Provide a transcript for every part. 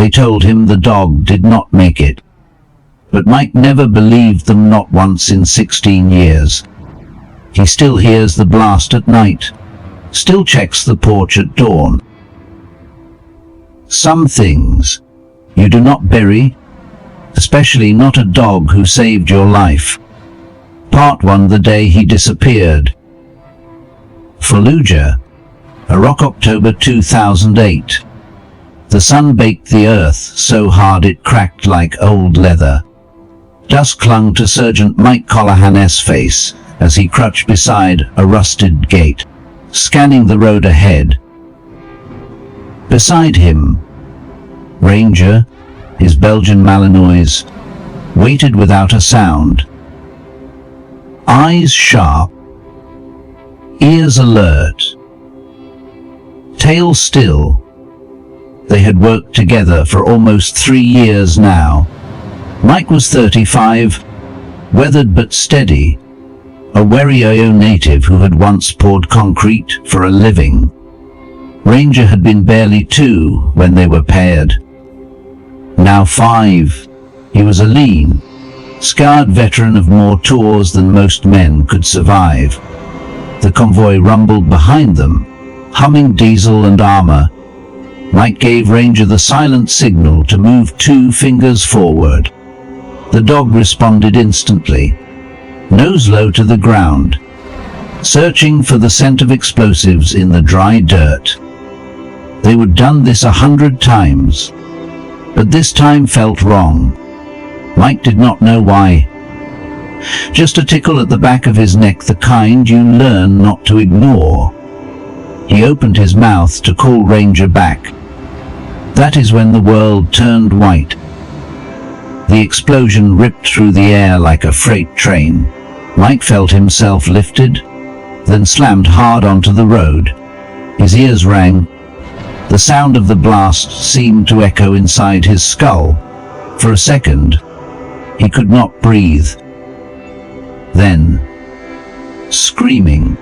They told him the dog did not make it. But Mike never believed them, not once in 16 years. He still hears the blast at night, still checks the porch at dawn. Some things you do not bury, especially not a dog who saved your life. Part 1. The day he disappeared. Fallujah, Iraq, October 2008. The sun baked the earth so hard it cracked like old leather. Dust clung to Sergeant Mike Colohan's face as he crouched beside a rusted gate, scanning the road ahead. Beside him, Ranger, his Belgian Malinois, waited without a sound. Eyes sharp, ears alert, tail still. They had worked together for almost 3 years now. Mike was 35, weathered but steady, a Werrioyo native who had once poured concrete for a living. Ranger had been barely 2 when they were paired. Now 5, he was a lean, scarred veteran of more tours than most men could survive. The convoy rumbled behind them, humming diesel and armor. Mike gave Ranger the silent signal to move 2 fingers forward. The dog responded instantly, nose low to the ground, searching for the scent of explosives in the dry dirt. They would done this 100 times, but this time felt wrong. Mike did not know why. Just a tickle at the back of his neck, the kind you learn not to ignore. He opened his mouth to call Ranger back. That is when the world turned white. The explosion ripped through the air like a freight train. Mike felt himself lifted, then slammed hard onto the road. His ears rang. The sound of the blast seemed to echo inside his skull. For a second, he could not breathe. Then, screaming,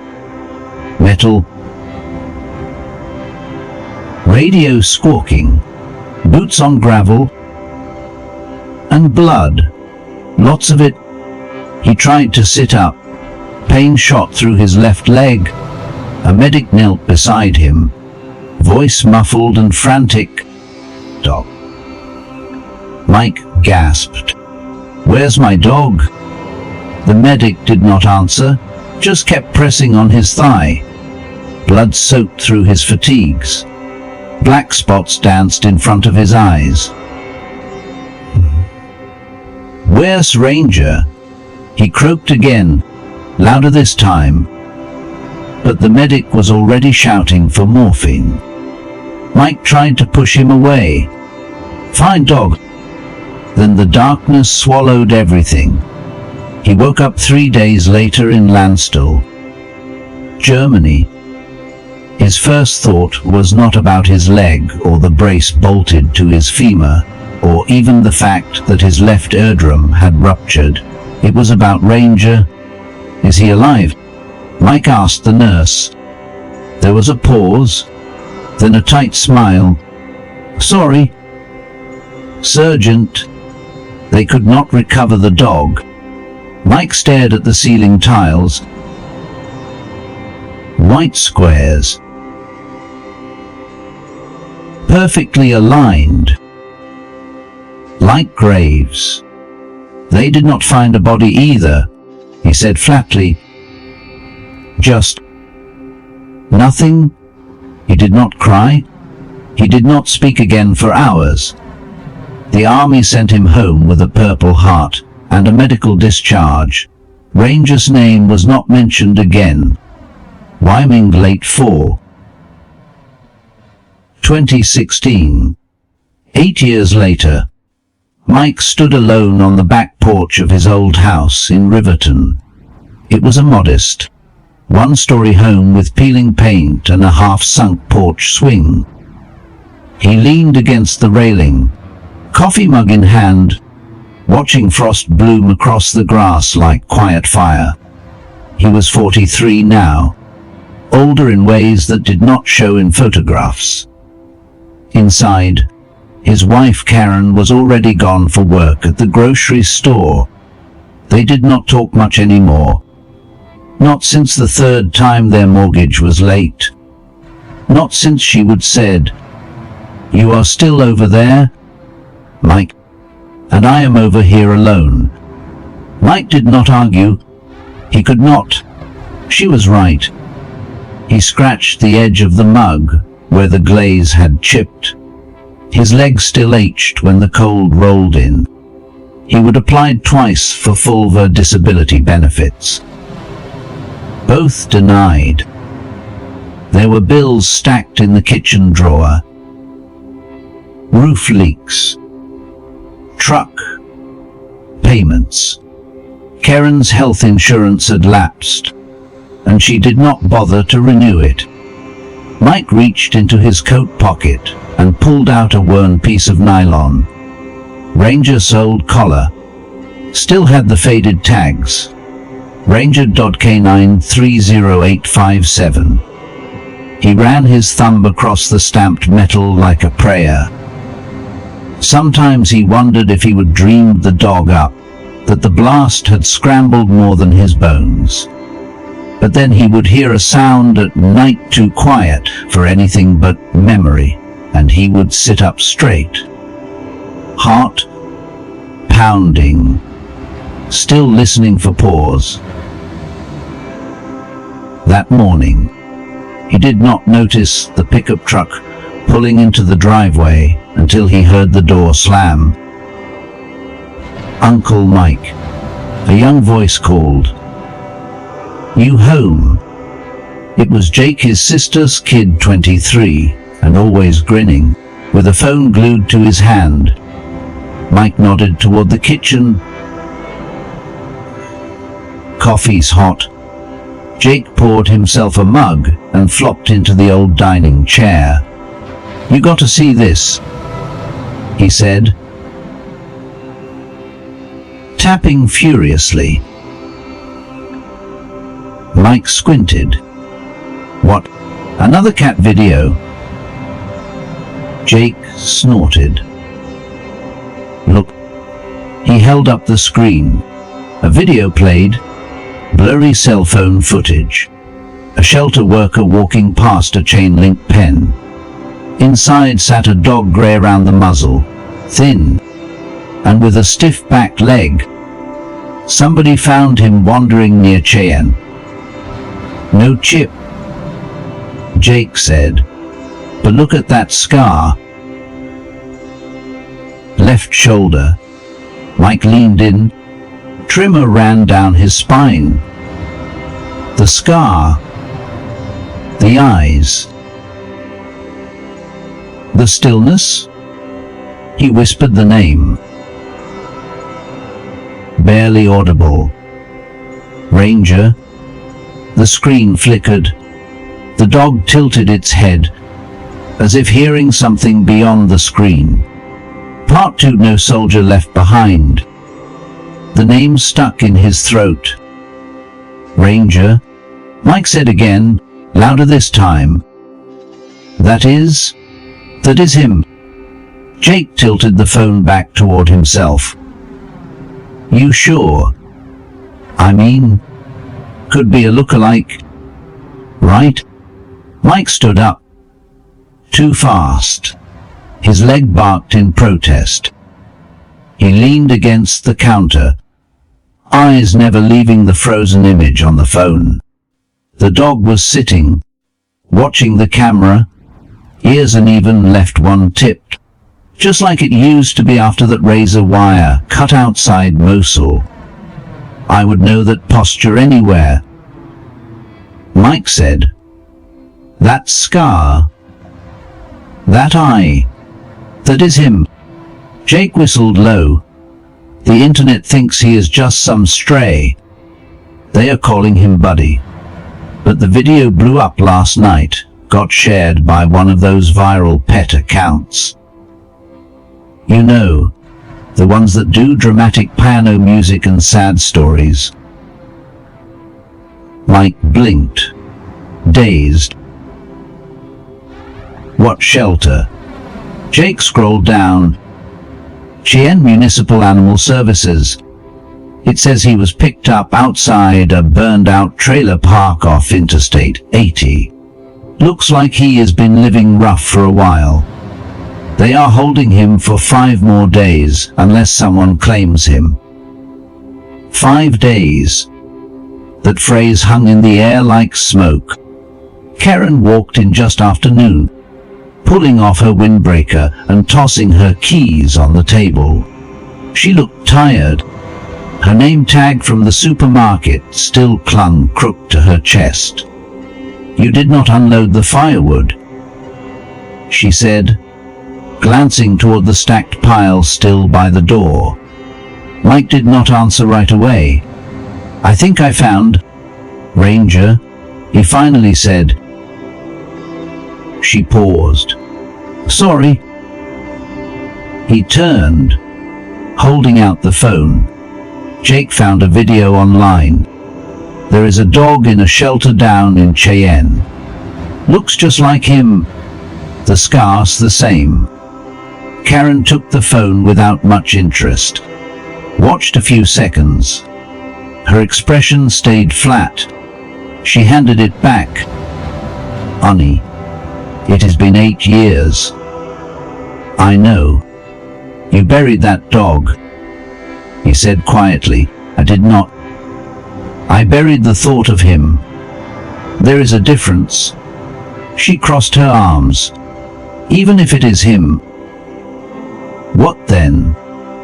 metal, radio squawking, boots on gravel, and blood, lots of it. He tried to sit up. Pain shot through his left leg. A medic knelt beside him, voice muffled and frantic. "Dog." Mike gasped. "Where's my dog?" The medic did not answer, just kept pressing on his thigh. Blood soaked through his fatigues. Black spots danced in front of his eyes. "Where's Ranger?" He croaked again, louder this time. But the medic was already shouting for morphine. Mike tried to push him away. "Fine, dog." Then the darkness swallowed everything. He woke up 3 days later in Landstuhl, Germany. His first thought was not about his leg or the brace bolted to his femur, or even the fact that his left eardrum had ruptured. It was about Ranger. "Is he alive?" Mike asked the nurse. There was a pause, then a tight smile. "Sorry, Sergeant." They could not recover the dog. Mike stared at the ceiling tiles. White squares, perfectly aligned, like graves. "They did not find a body either," he said flatly. "Just nothing." He did not cry. He did not speak again for hours. The army sent him home with a Purple Heart and a medical discharge. Ranger's name was not mentioned again. Wyoming, late 4. 2016. 8 years later, Mike stood alone on the back porch of his old house in Riverton. It was a modest, one-story home with peeling paint and a half-sunk porch swing. He leaned against the railing, coffee mug in hand, watching frost bloom across the grass like quiet fire. He was 43 now, older in ways that did not show in photographs. Inside, His wife Karen was already gone for work at the grocery store. They did not talk much anymore. Not since the third time their mortgage was late. Not since she would said, "You are still over there, Mike, and I am over here alone." Mike did not argue. He could not. She was right. He scratched the edge of the mug where the glaze had chipped. His legs still ached when the cold rolled in. He would apply twice for full disability benefits. Both denied. There were bills stacked in the kitchen drawer. Roof leaks. Truck payments. Karen's health insurance had lapsed, and she did not bother to renew it. Mike reached into his coat pocket and pulled out a worn piece of nylon. Ranger-soled collar. Still had the faded tags. Ranger.K9 30857. He ran his thumb across the stamped metal like a prayer. Sometimes he wondered if he would dream the dog up, that the blast had scrambled more than his bones. But then he would hear a sound at night too quiet for anything but memory, and he would sit up straight. Heart pounding, still listening for Paws. That morning, he did not notice the pickup truck pulling into the driveway until he heard the door slam. "Uncle Mike," a young voice called. "You home?" It was Jake, his sister's kid, 23, and always grinning, with a phone glued to his hand. Mike nodded toward the kitchen. "Coffee's hot." Jake poured himself a mug and flopped into the old dining chair. "You got to see this," he said, tapping furiously. Mike squinted. "What? Another cat video?" Jake snorted. "Look." He held up the screen. A video played. Blurry cell phone footage. A shelter worker walking past a chain-link pen. Inside sat a dog grey around the muzzle, thin, and with a stiff back leg. Somebody found him wandering near Cheyenne. "No chip," Jake said, "but look at that scar." Left shoulder. Mike leaned in. Trimmer ran down his spine. The scar. The eyes. The stillness. He whispered the name. Barely audible. "Ranger." The screen flickered. The dog tilted its head, as if hearing something beyond the screen. Part 2. No soldier left behind. The name stuck in his throat. "Ranger," Mike said again, louder this time. That is him." Jake tilted the phone back toward himself. "You sure? I mean, could be a lookalike, right?" Mike stood up. Too fast. His leg barked in protest. He leaned against the counter, eyes never leaving the frozen image on the phone. The dog was sitting, watching the camera, ears uneven, left one tipped, just like it used to be after that razor wire cut outside Mosul. "I would know that posture anywhere," Mike said. "That scar, that eye, that is him." Jake whistled low. "The internet thinks he is just some stray. They are calling him Buddy. But the video blew up last night, got shared by one of those viral pet accounts. You know, the ones that do dramatic piano music and sad stories." Mike blinked, dazed. "What shelter?" Jake scrolled down. Cheyenne Municipal Animal Services. It says he was picked up outside a burned-out trailer park off Interstate 80. Looks like he has been living rough for a while. They are holding him for 5 more days unless someone claims him. 5 days. That phrase hung in the air like smoke. Karen walked in just after noon, pulling off her windbreaker and tossing her keys on the table. She looked tired. Her name tag from the supermarket still clung crooked to her chest. "You did not unload the firewood," she said, glancing toward the stacked pile still by the door. Mike did not answer right away. "I think I found Ranger," he finally said. She paused. "Sorry." He turned, holding out the phone. Jake found a video online. There is a dog in a shelter down in Cheyenne. Looks just like him. The scar's the same. Karen took the phone without much interest. Watched a few seconds. Her expression stayed flat. She handed it back. "Honey, it has been 8 years." "I know. You buried that dog," he said quietly. "I did not. I buried the thought of him. There is a difference." She crossed her arms. "Even if it is him." "What then?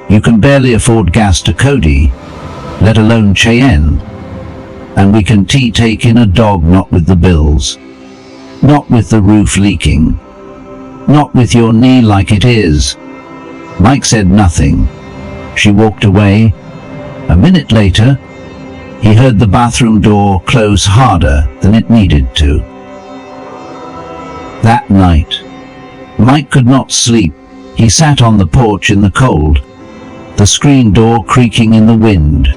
You can barely afford gas to Cody, let alone Cheyenne. And we can take in a dog not with the bills. Not with the roof leaking. Not with your knee like it is." Mike said nothing. She walked away. A minute later, he heard the bathroom door close harder than it needed to. That night, Mike could not sleep. He sat on the porch in the cold, the screen door creaking in the wind,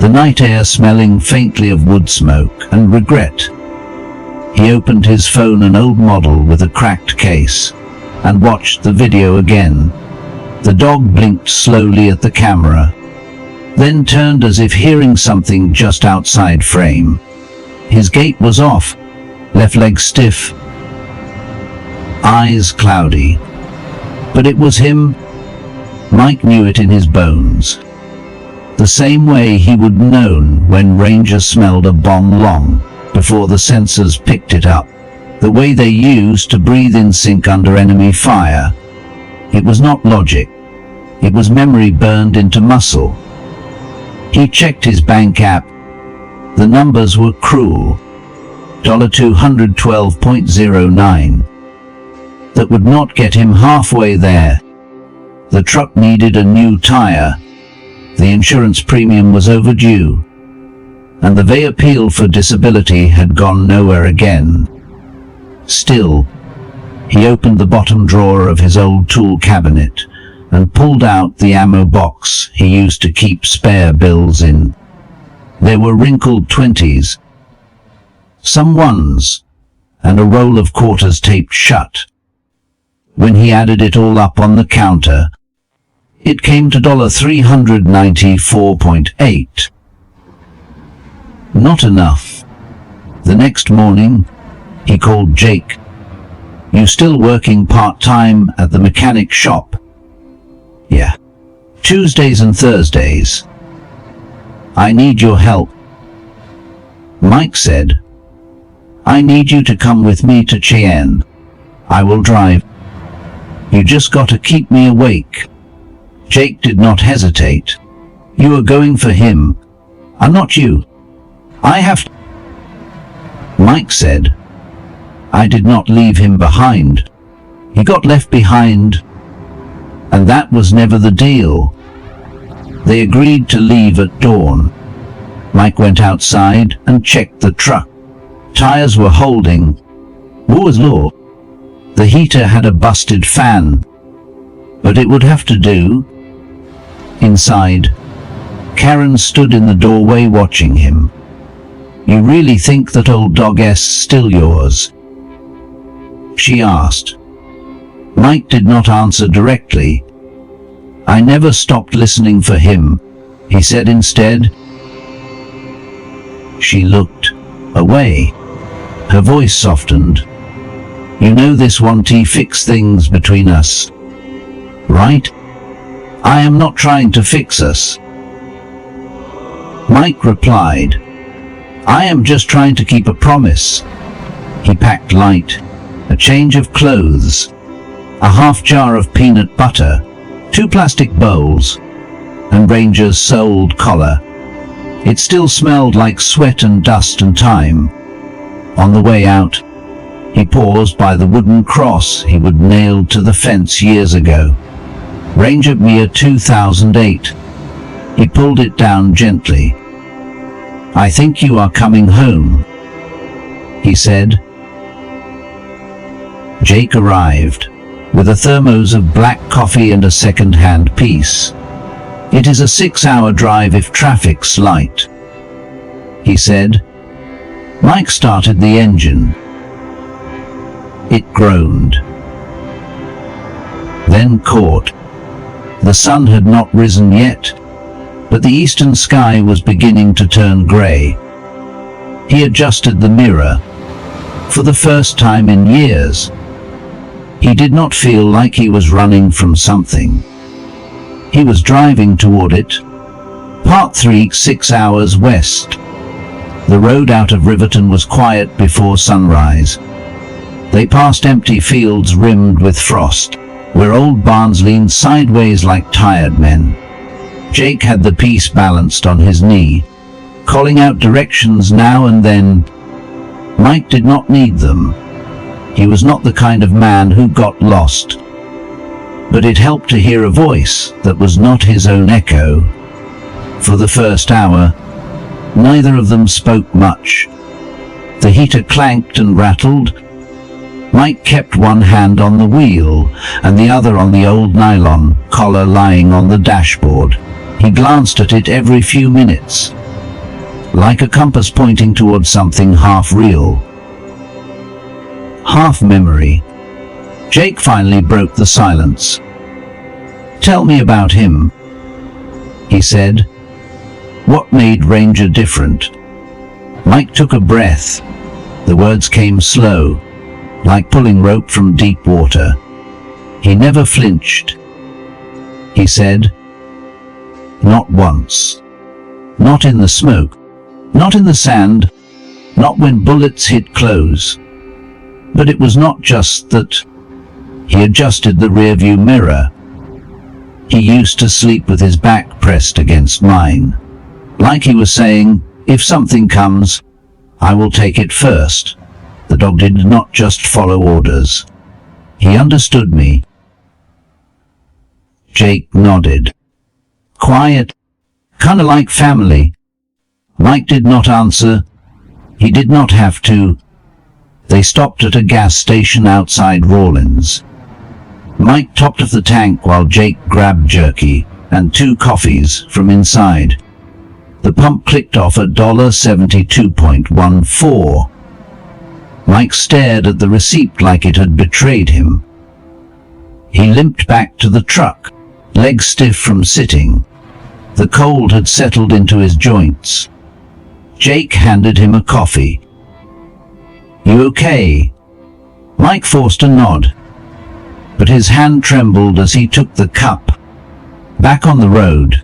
the night air smelling faintly of wood smoke and regret. He opened his phone, an old model with a cracked case, and watched the video again. The dog blinked slowly at the camera, then turned as if hearing something just outside frame. His gait was off, left leg stiff, eyes cloudy. But it was him. Mike knew it in his bones. The same way he would known when Ranger smelled a bomb long before the sensors picked it up. The way they used to breathe in sync under enemy fire. It was not logic. It was memory burned into muscle. He checked his bank app. The numbers were cruel. $212.09. That would not get him halfway there. The truck needed a new tire. The insurance premium was overdue. And the Vale appeal for disability had gone nowhere again. Still, he opened the bottom drawer of his old tool cabinet and pulled out the ammo box he used to keep spare bills in. There were wrinkled 20s, some 1s, and a roll of quarters taped shut. When he added it all up on the counter, it came to $394.8. Not enough. The next morning, he called Jake. "You still working part-time at the mechanic shop?" "Yeah. Tuesdays and Thursdays." "I need your help." Mike said, "I need you to come with me to Cheyenne. I will drive. You just gotta keep me awake." Jake did not hesitate. "You are going for him. I'm not you. I have to." Mike said, "I did not leave him behind. He got left behind. And that was never the deal." They agreed to leave at dawn. Mike went outside and checked the truck. Tires were holding. Moore's Law. The heater had a busted fan, but it would have to do. Inside, Karen stood in the doorway watching him. "You really think that old dog is still yours?" she asked. Mike did not answer directly. "I never stopped listening for him," he said instead. She looked away. Her voice softened. "You know this won't fix things between us, right? I am not trying to fix us." Mike replied, "I am just trying to keep a promise." He packed light, a change of clothes, a half jar of peanut butter, 2 plastic bowls, and Ranger's soled collar. It still smelled like sweat and dust and time. On the way out, he paused by the wooden cross he would nailed to the fence years ago. Ranger Year 2008. He pulled it down gently. "I think you are coming home," he said. Jake arrived, with a thermos of black coffee and a second-hand piece. "It is a 6-hour drive if traffic's light," he said. Mike started the engine. It groaned, then caught. The sun had not risen yet, but the eastern sky was beginning to turn grey. He adjusted the mirror. For the first time in years, he did not feel like he was running from something. He was driving toward it. Part 3, 6 hours west. The road out of Riverton was quiet before sunrise. They passed empty fields rimmed with frost, where old barns leaned sideways like tired men. Jake had the piece balanced on his knee, calling out directions now and then. Mike did not need them. He was not the kind of man who got lost. But it helped to hear a voice that was not his own echo. For the first hour, neither of them spoke much. The heater clanked and rattled. Mike kept one hand on the wheel and the other on the old nylon collar lying on the dashboard. He glanced at it every few minutes, like a compass pointing towards something half real, half memory. Jake finally broke the silence. "Tell me about him," he said. "What made Ranger different?" Mike took a breath. The words came slow, like pulling rope from deep water. "He never flinched," he said. "Not once. Not in the smoke. Not in the sand. Not when bullets hit close. But it was not just that." He adjusted the rearview mirror. He used to sleep with his back pressed against mine, like he was saying, "If something comes, I will take it first." The dog did not just follow orders. He understood me. Jake nodded. "Quiet, kinda like family." Mike did not answer. He did not have to. They stopped at a gas station outside Rawlins. Mike topped off the tank while Jake grabbed jerky and 2 coffees from inside. The pump clicked off at $72.14. Mike stared at the receipt like it had betrayed him. He limped back to the truck, legs stiff from sitting. The cold had settled into his joints. Jake handed him a coffee. "You okay?" Mike forced a nod, but his hand trembled as he took the cup. Back on the road,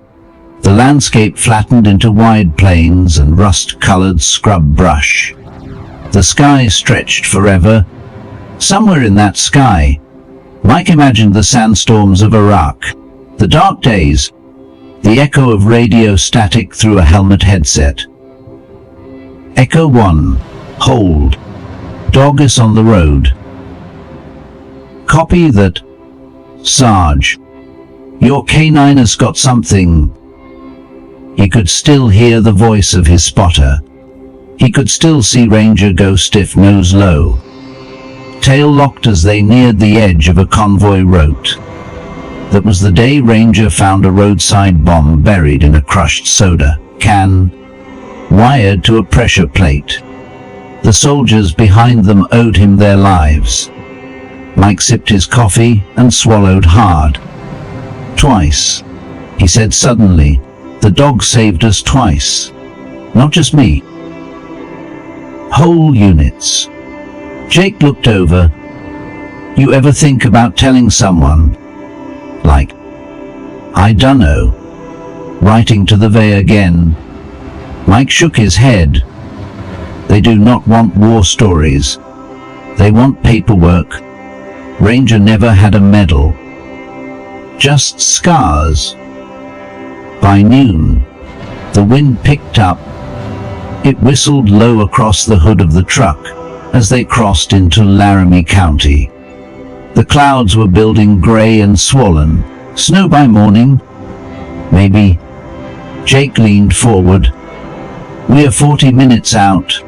the landscape flattened into wide plains and rust-colored scrub brush. The sky stretched forever. Somewhere in that sky, Mike imagined the sandstorms of Iraq, the dark days, the echo of radio static through a helmet headset. Echo 1, hold. Dog is on the road. Copy that. Sarge, your canine has got something. He could still hear the voice of his spotter. He could still see Ranger go stiff, nose low, tail locked as they neared the edge of a convoy route. That was the day Ranger found a roadside bomb buried in a crushed soda can, wired to a pressure plate. The soldiers behind them owed him their lives. Mike sipped his coffee and swallowed hard. Twice, he said suddenly. The dog saved us twice. Not just me. Whole units. Jake looked over. You ever think about telling someone? Like, I dunno. Writing to the Vale again. Mike shook his head. They do not want war stories. They want paperwork. Ranger never had a medal. Just scars. By noon, the wind picked up. It whistled low across the hood of the truck as they crossed into Laramie County. The clouds were building gray and swollen. Snow by morning? Maybe. Jake leaned forward. We are 40 minutes out.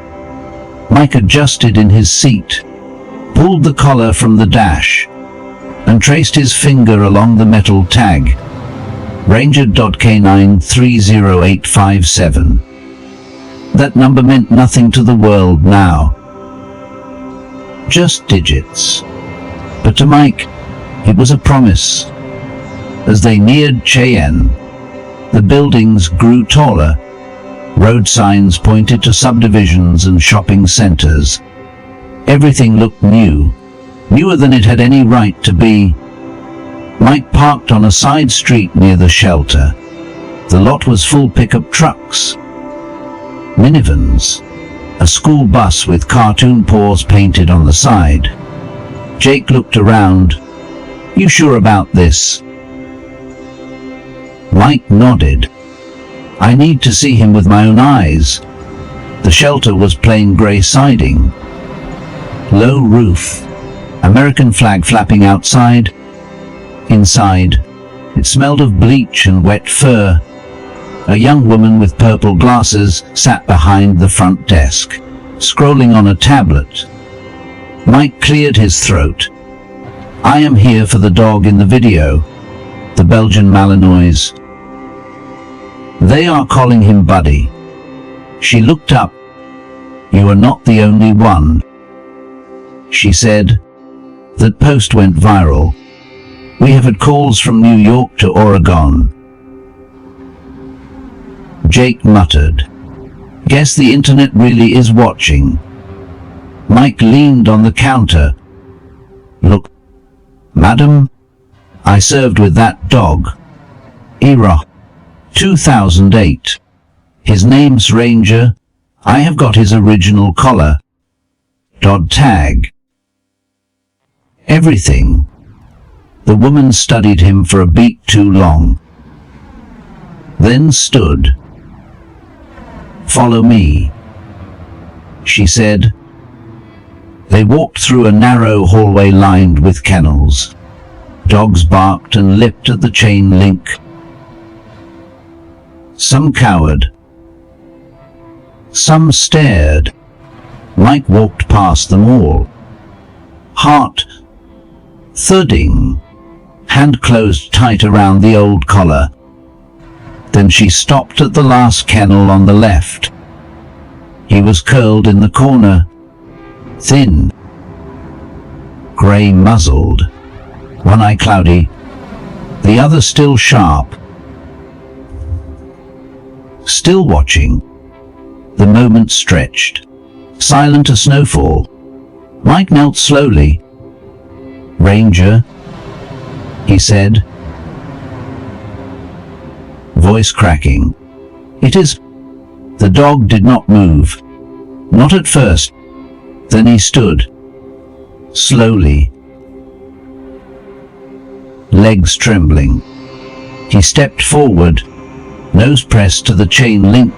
Mike adjusted in his seat, pulled the collar from the dash, and traced his finger along the metal tag. Ranger K9 30857. That number meant nothing to the world now. Just digits. But to Mike, it was a promise. As they neared Cheyenne, the buildings grew taller. Road signs pointed to subdivisions and shopping centers. Everything looked new, newer than it had any right to be. Mike parked on a side street near the shelter. The lot was full pickup trucks, minivans, a school bus with cartoon paws painted on the side. Jake looked around. You sure about this? Mike nodded. I need to see him with my own eyes. The shelter was plain gray siding. Low roof. American flag flapping outside. Inside, it smelled of bleach and wet fur. A young woman with purple glasses sat behind the front desk, scrolling on a tablet. Mike cleared his throat. I am here for the dog in the video, the Belgian Malinois. They are calling him Buddy. She looked up. You are not the only one. She said. That post went viral. We have had calls from New York to Oregon. Jake muttered. Guess the internet really is watching. Mike leaned on the counter. Look, madam, I served with that dog. Era 2008. His name's Ranger. I have got his original collar. Dog tag. Everything. The woman studied him for a beat too long. Then stood. Follow me, she said. They walked through a narrow hallway lined with kennels. Dogs barked and lipped at the chain link. Some cowered. Some stared. Mike walked past them all. Heart thudding. Hand closed tight around the old collar. Then she stopped at the last kennel on the left. He was curled in the corner. Thin. Grey muzzled. One eye cloudy. The other still sharp. Still watching. The moment stretched. Silent as snowfall. Mike knelt slowly. Ranger, he said. Voice cracking. It is. The dog did not move. Not at first. Then he stood. Slowly. Legs trembling. He stepped forward, nose pressed to the chain link.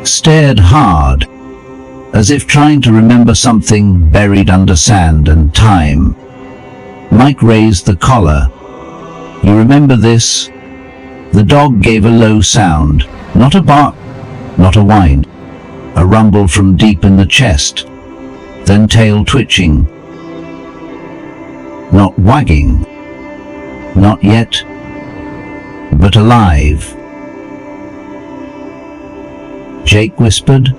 Stared hard, as if trying to remember something buried under sand and time. Mike raised the collar. You remember this? The dog gave a low sound, not a bark, not a whine, a rumble from deep in the chest, then tail twitching. Not wagging, not yet, but alive. Jake whispered,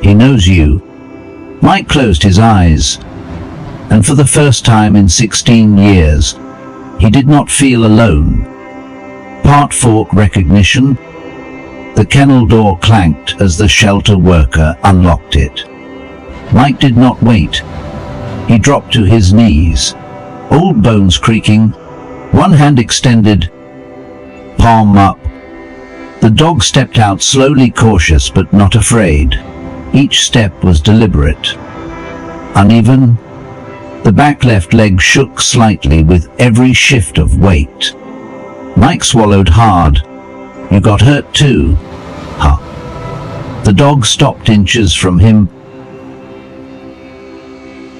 he knows you. Mike closed his eyes. and for the first time in 16 years, he did not feel alone. Part fork recognition. The kennel door clanked as the shelter worker unlocked it. Mike did not wait. He dropped to his knees, old bones creaking, one hand extended, palm up. The dog stepped out slowly, cautious but not afraid. Each step was deliberate. Uneven. The back left leg shook slightly with every shift of weight. Mike swallowed hard. "You got hurt too?" "Huh." The dog stopped inches from him,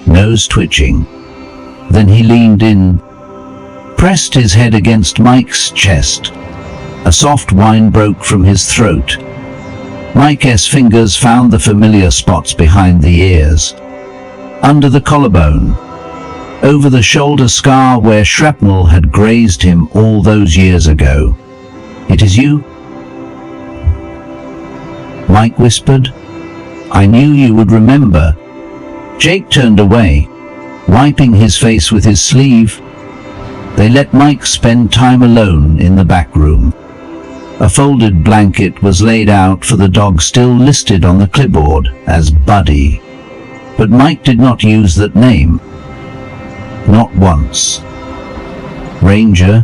nose twitching. Then he leaned in, pressed his head against Mike's chest. A soft whine broke from his throat. Mike's fingers found the familiar spots behind the ears, under the collarbone, over the shoulder scar where shrapnel had grazed him all those years ago. "It is you?" Mike whispered. "I knew you would remember." Jake turned away, wiping his face with his sleeve. They let Mike spend time alone in the back room. A folded blanket was laid out for the dog, still listed on the clipboard as Buddy. But Mike did not use that name. Not once. "Ranger,"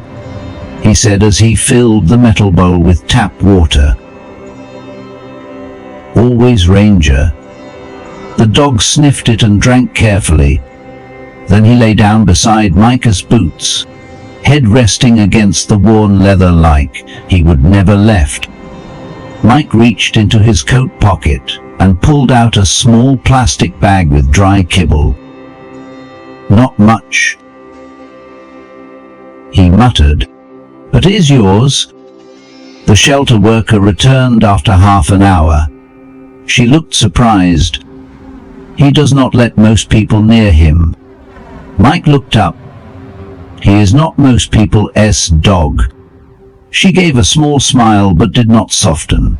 he said as he filled the metal bowl with tap water. "Always Ranger." The dog sniffed it and drank carefully. Then he lay down beside Micah's boots, head resting against the worn leather like he would never left. Mike reached into his coat pocket and pulled out a small plastic bag with dry kibble. "Not much," he muttered. "But it is yours." The shelter worker returned after half an hour. She looked surprised. "He does not let most people near him." Mike looked up. "He is not most people's dog." She gave a small smile but did not soften.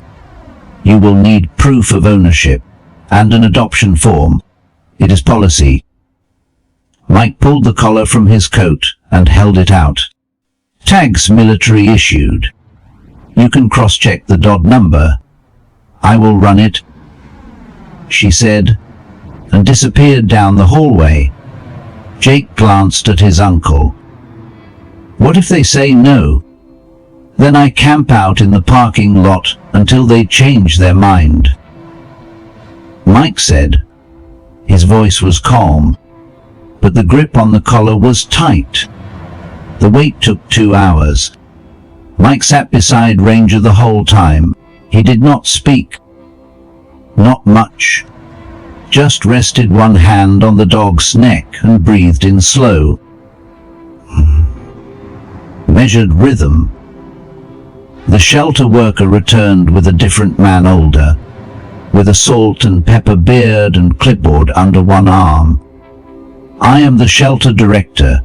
"You will need proof of ownership and an adoption form. It is policy." Mike pulled the collar from his coat and held it out. "Tags military issued. You can cross-check the DOD number. I will run it," she said, and disappeared down the hallway. Jake glanced at his uncle. "What if they say no? Then I camp out in the parking lot until they change their mind." Mike said. His voice was calm, but the grip on the collar was tight. The wait took 2 hours. Mike sat beside Ranger the whole time. He did not speak. Not much. Just rested one hand on the dog's neck and breathed in slow, measured rhythm. The shelter worker returned with a different man, older, with a salt and pepper beard and clipboard under one arm. "I am the shelter director,"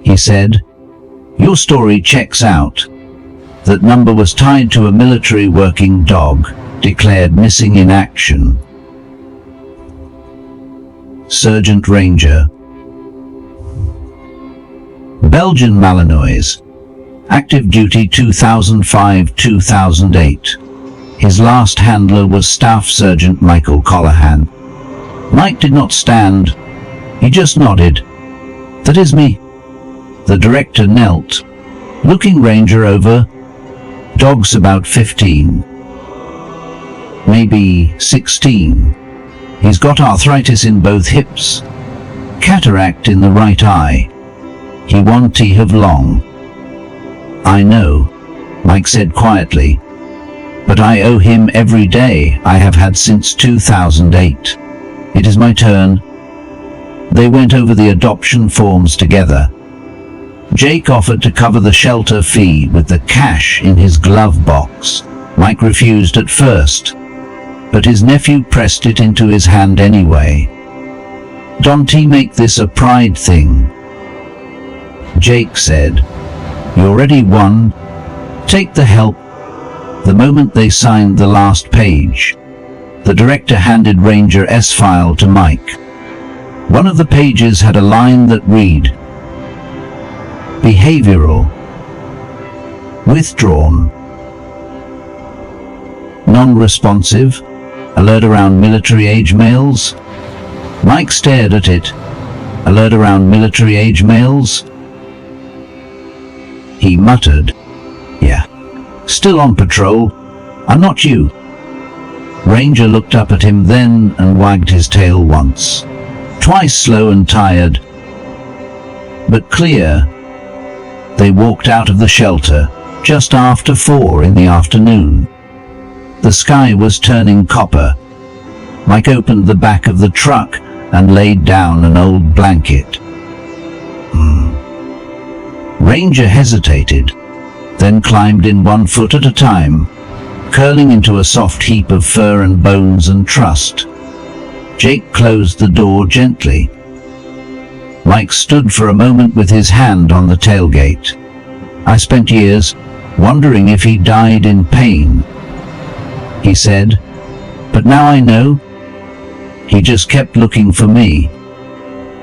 he said. "Your story checks out. That number was tied to a military working dog, declared missing in action. Sergeant Ranger. Belgian Malinois. Active duty 2005-2008. His last handler was Staff Sergeant Michael Collahan. Mike did not stand. He just nodded. "That is me." The director knelt, looking Ranger over. "Dog's about 15. Maybe 16. He's got arthritis in both hips. Cataract in the right eye. He won't have long." "I know," Mike said quietly. "But I owe him every day I have had since 2008. It is my turn." They went over the adoption forms together. Jake offered to cover the shelter fee with the cash in his glove box. Mike refused at first, but his nephew pressed it into his hand anyway. "Don't make this a pride thing," Jake said. "You already won. Take the help." The moment they signed the last page, the director handed Ranger's file to Mike. One of the pages had a line that read, "Behavioral. Withdrawn. Non-responsive. Alert around military-age males." Mike stared at it. "Alert around military-age males?" He muttered, "Yeah. Still on patrol. I'm not you." Ranger looked up at him then and wagged his tail once. Twice slow and tired, but clear. They walked out of the shelter just after 4 in the afternoon. The sky was turning copper. Mike opened the back of the truck and laid down an old blanket. Ranger hesitated, then climbed in 1 foot at a time, curling into a soft heap of fur and bones and trust. Jake closed the door gently. Mike stood for a moment with his hand on the tailgate. "I spent years wondering if he died in pain," he said, "but now I know. He just kept looking for me."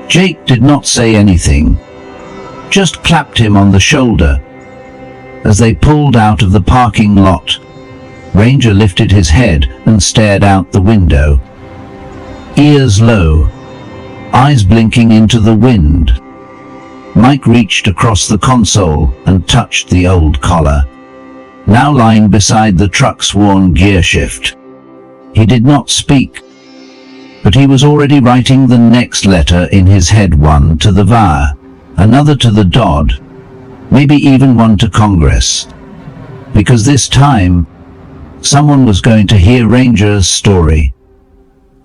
Jake did not say anything, just clapped him on the shoulder. As they pulled out of the parking lot, Ranger lifted his head and stared out the window. Ears low, eyes blinking into the wind. Mike reached across the console and touched the old collar, now lying beside the truck's worn gear shift. He did not speak, but he was already writing the next letter in his head, one to the Vale, another to the Dodd, maybe even one to Congress. Because this time, someone was going to hear Ranger's story.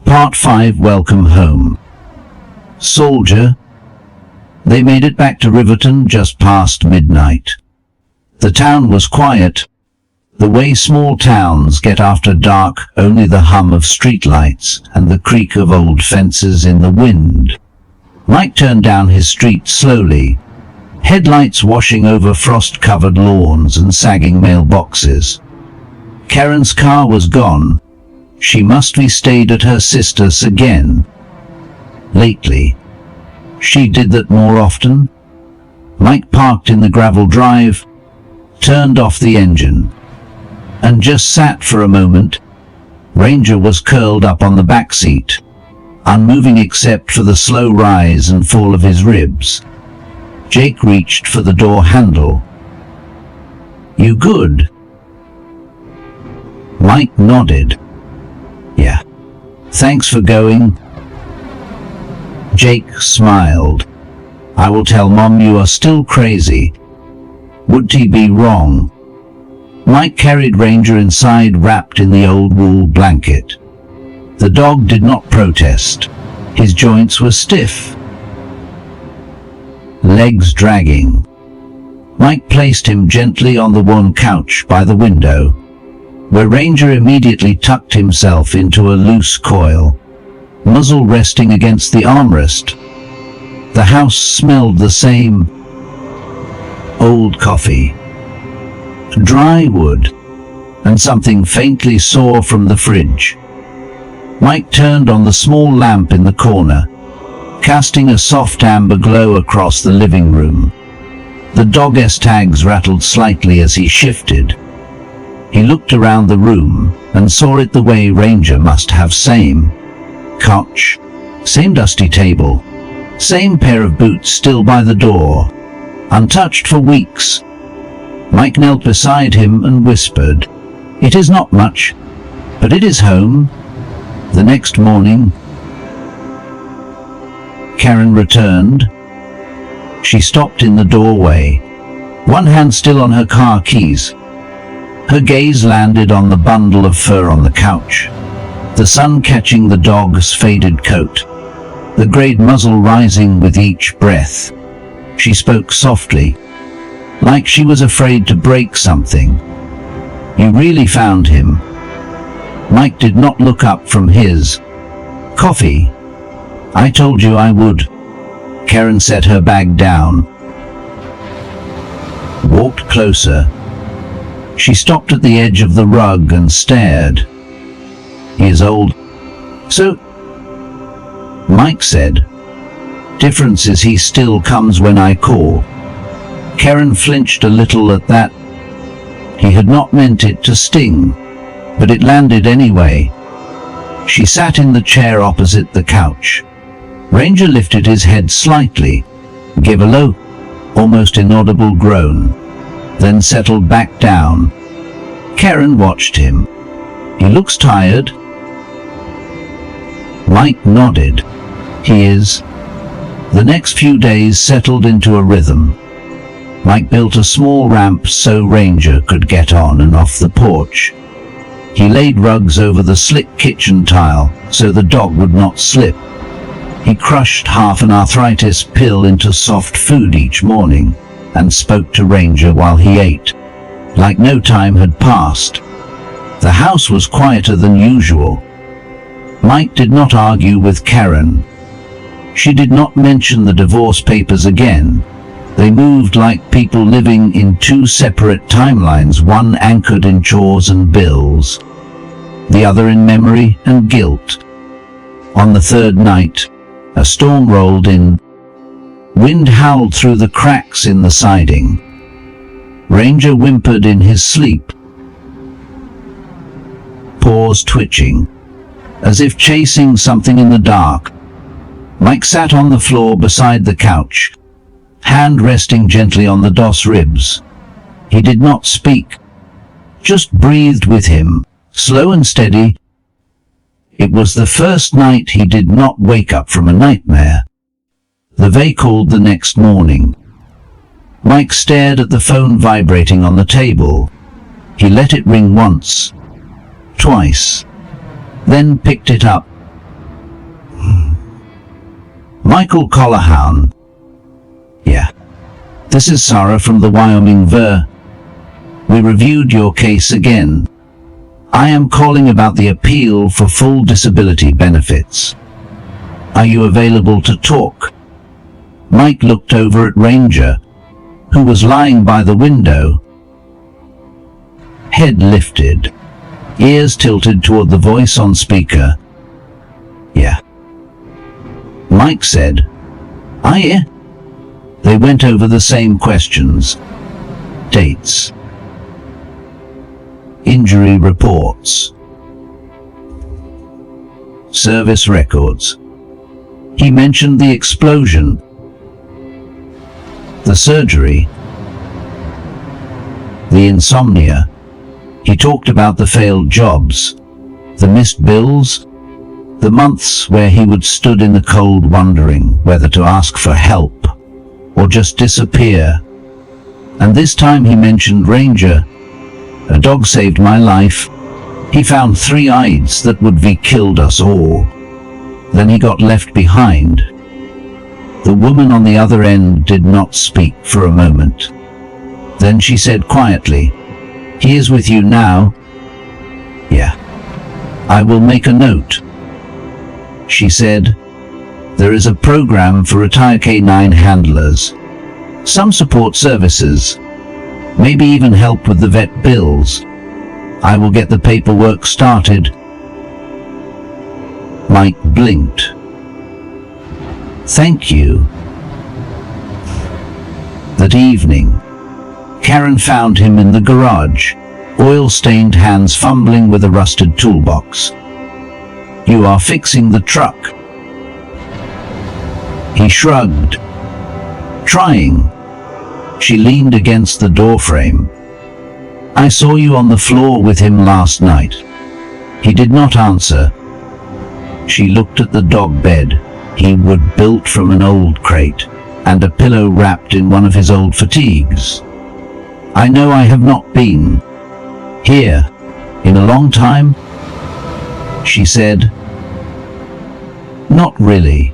Part 5, Welcome Home. Soldier. They made it back to Riverton just past midnight. The town was quiet, the way small towns get after dark, only the hum of streetlights and the creak of old fences in the wind. Mike turned down his street slowly, headlights washing over frost-covered lawns and sagging mailboxes. Karen's car was gone. She must be stayed at her sister's again. Lately, she did that more often. Mike parked in the gravel drive, turned off the engine, and just sat for a moment. Ranger was curled up on the back seat, unmoving except for the slow rise and fall of his ribs. Jake reached for the door handle. "You good?" Mike nodded. "Yeah. Thanks for going." Jake smiled. "I will tell Mom you are still crazy. Would he be wrong?" Mike carried Ranger inside, wrapped in the old wool blanket. The dog did not protest. His joints were stiff, legs dragging. Mike placed him gently on the worn couch by the window, where Ranger immediately tucked himself into a loose coil, muzzle resting against the armrest. The house smelled the same. Old coffee, dry wood, and something faintly sore from the fridge. Mike turned on the small lamp in the corner, casting a soft amber glow across the living room. The dog's tags rattled slightly as he shifted. He looked around the room and saw it the way Ranger must have. Same couch, same dusty table, same pair of boots still by the door, untouched for weeks. Mike knelt beside him and whispered, "It is not much, but it is home." The next morning, Karen returned. She stopped in the doorway, one hand still on her car keys. Her gaze landed on the bundle of fur on the couch, the sun catching the dog's faded coat, the grayed muzzle rising with each breath. She spoke softly, like she was afraid to break something. "You really found him." Mike did not look up from his coffee. "I told you I would." Karen set her bag down, walked closer. She stopped at the edge of the rug and stared. "He is old." "So," Mike said, Difference is he still comes when I call. Karen flinched a little at that. He had not meant it to sting, but it landed anyway. She sat in the chair opposite the couch. Ranger lifted his head slightly, gave a low, almost inaudible groan, then settled back down. Karen watched him. He looks tired. Mike nodded. He is. The next few days settled into a rhythm. Mike built a small ramp so Ranger could get on and off the porch. He laid rugs over the slick kitchen tile so the dog would not slip. He crushed half an arthritis pill into soft food each morning and spoke to Ranger while he ate, like no time had passed. The house was quieter than usual. Mike did not argue with Karen. She did not mention the divorce papers again. They moved like people living in two separate timelines, one anchored in chores and bills, the other in memory and guilt. On the third night, a storm rolled in. Wind howled through the cracks in the siding. Ranger whimpered in his sleep, paws twitching, as if chasing something in the dark. Mike sat on the floor beside the couch, hand resting gently on the DOS ribs. He did not speak, just breathed with him, slow and steady. It was the first night he did not wake up from a nightmare. The Vale called the next morning. Mike stared at the phone vibrating on the table. He let it ring once, twice, then picked it up. Michael Collarhoun. Yeah. This is Sarah from the Wyoming Vale. We reviewed your case again. I am calling about the appeal for full disability benefits. Are you available to talk? Mike looked over at Ranger, who was lying by the window. Head lifted, ears tilted toward the voice on speaker. Yeah. Mike said, "I." They went over the same questions. Dates. Injury reports. Service records. He mentioned the explosion, the surgery, the insomnia. He talked about the failed jobs, the missed bills, the months where he would stood in the cold wondering whether to ask for help or just disappear. And this time he mentioned Ranger. A dog saved my life. He found 3 eyes that would be killed us all. Then he got left behind. The woman on the other end did not speak for a moment. Then she said quietly, "He is with you now?" "Yeah." "I will make a note." She said, "There is a program for retired K9 handlers, some support services, maybe even help with the vet bills. I will get the paperwork started." Mike blinked. "Thank you." That evening, Karen found him in the garage, oil-stained hands fumbling with a rusted toolbox. "You are fixing the truck." He shrugged. "Trying." She leaned against the doorframe. "I saw you on the floor with him last night." He did not answer. She looked at the dog bed he would built from an old crate, and a pillow wrapped in one of his old fatigues. "I know I have not been here in a long time," she said. "Not really."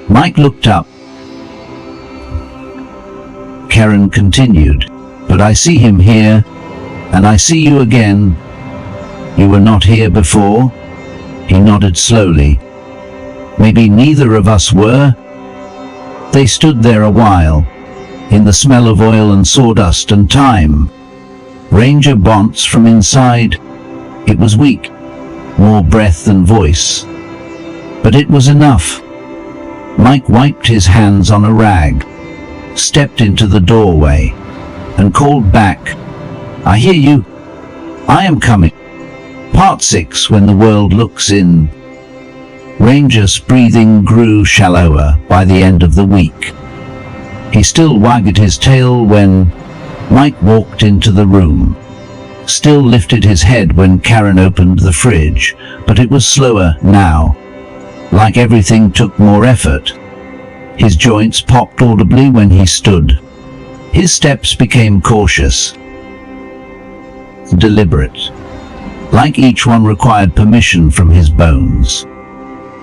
Mike looked up. Karen continued, "But I see him here, and I see you again. You were not here before?" He nodded slowly. "Maybe neither of us were." They stood there a while, in the smell of oil and sawdust and time. Ranger bonds from inside. It was weak, more breath than voice. But it was enough. Mike wiped his hands on a rag, stepped into the doorway, and called back, "I hear you. I am coming." Part 6. When the world looks in. Ranger's breathing grew shallower by the end of the week. He still wagged his tail when Mike walked into the room, still lifted his head when Karen opened the fridge, but it was slower now. Like everything took more effort. His joints popped audibly when he stood. His steps became cautious, deliberate, like each one required permission from his bones.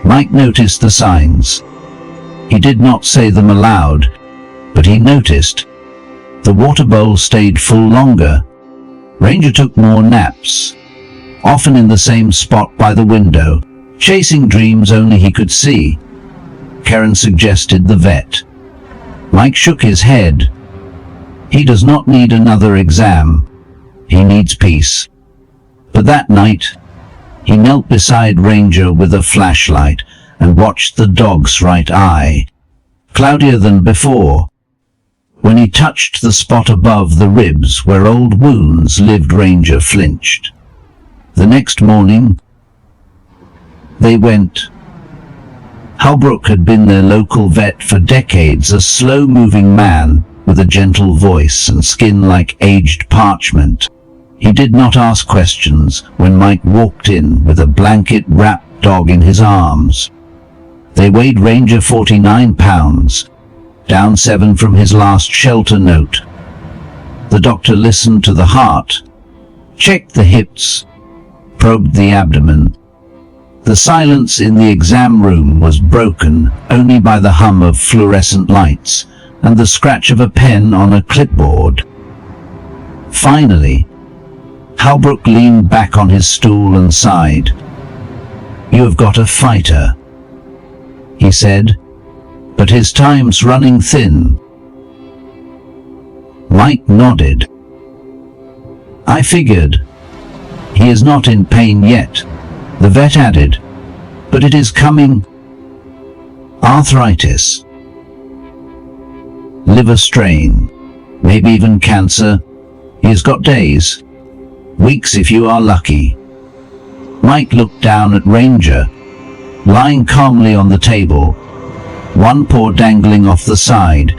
Mike noticed the signs. He did not say them aloud, but he noticed. The water bowl stayed full longer. Ranger took more naps, often in the same spot by the window, chasing dreams only he could see. Karen suggested the vet. Mike shook his head. He does not need another exam. He needs peace. But that night, he knelt beside Ranger with a flashlight and watched the dog's right eye, cloudier than before. When he touched the spot above the ribs where old wounds lived, Ranger flinched. The next morning, they went. Halbrook had been their local vet for decades, a slow-moving man with a gentle voice and skin like aged parchment. He did not ask questions when Mike walked in with a blanket-wrapped dog in his arms. They weighed Ranger 49 pounds, down 7 from his last shelter note. The doctor listened to the heart, checked the hips, probed the abdomen. The silence in the exam room was broken only by the hum of fluorescent lights and the scratch of a pen on a clipboard. Finally, Halbrook leaned back on his stool and sighed. "You have got a fighter," he said, "but his time's running thin." Mike nodded. "I figured. He is not in pain yet," the vet added, "but it is coming. Arthritis, liver strain, maybe even cancer. He has got days, weeks if you are lucky." Mike looked down at Ranger, lying calmly on the table, one paw dangling off the side,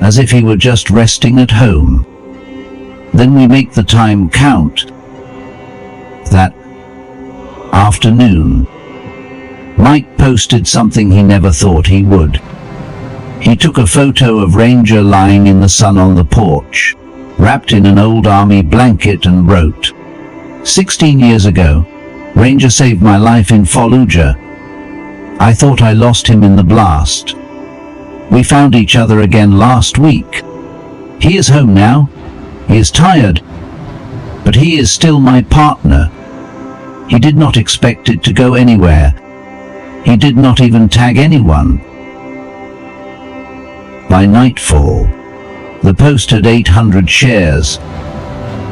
as if he were just resting at home. "Then we make the time count." That afternoon, Mike posted something he never thought he would. He took a photo of Ranger lying in the sun on the porch, wrapped in an old army blanket, and wrote, "16 years ago, Ranger saved my life in Fallujah. I thought I lost him in the blast. We found each other again last week. He is home now. He is tired, but he is still my partner. He did not expect it to go anywhere. He did not even tag anyone." By nightfall, the post had 800 shares.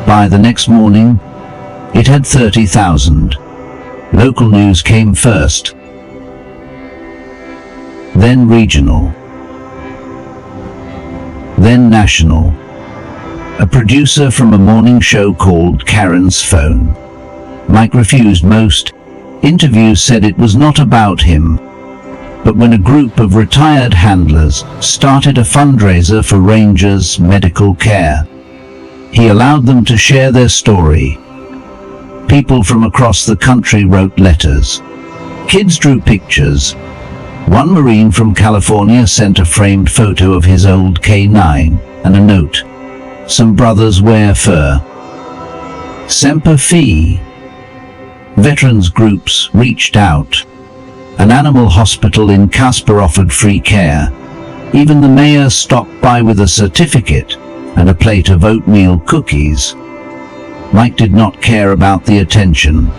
By the next morning, it had 30,000. Local news came first, then regional, then national. A producer from a morning show called Karen's phone. Mike refused. Most interviews said it was not about him. But when a group of retired handlers started a fundraiser for Ranger's medical care, he allowed them to share their story. People from across the country wrote letters. Kids drew pictures. One Marine from California sent a framed photo of his old K9 and a note. "Some brothers wear fur. Semper Fi." Veterans groups reached out. An animal hospital in Casper offered free care. Even the mayor stopped by with a certificate and a plate of oatmeal cookies. Mike did not care about the attention,